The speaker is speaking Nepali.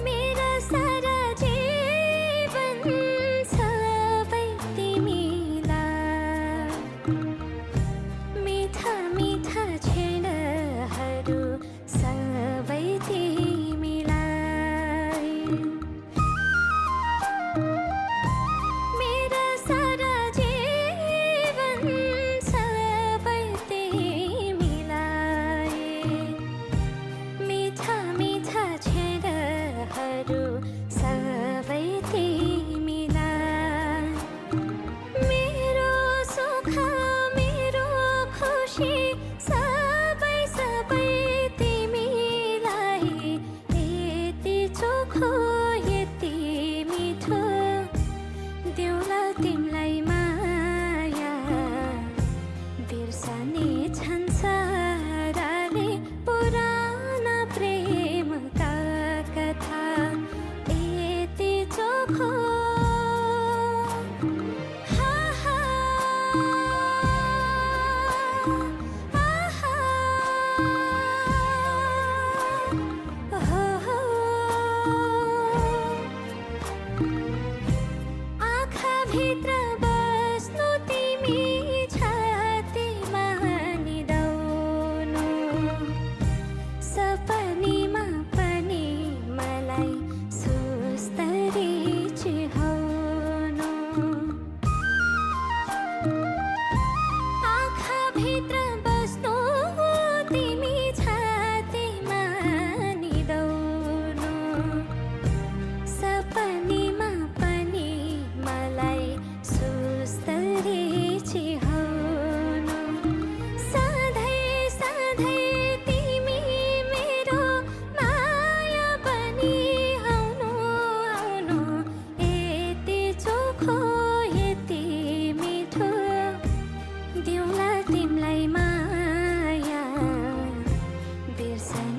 मेरा सारा जीवन सबै तिमीलाई मीठा मीठा क्षणहरू सबै तिमीलाई मेरा सारा जीवन सबै तिमीलाई मीठा मीठा क्षणहरू सबै तिमीलाई मेरो सुख मेरो खुसी सबै सबै तिमीलाई यति चोखो यति मिठो देउला तिमीलाई माया बिर्सने छन् साराले पुराना प्रेमका कथा यति चोखो हा हा आहा हो हो आँखाभित्र बस्नु तिमी छातीमा निदाउनु सपनीमा पनि मलाई सुस्तरी चिहाउनु आँखाभित्र बस्नु तिमी छातीमा निदाउनु सपनीमा पनि मलाई सुस्तरी चिहाउनु सधैँ सधैँ तिमी मेरो माया बनी आउनु आउनु यति चोखो यति मिठो देउला तिमीलाई माया बिर्सने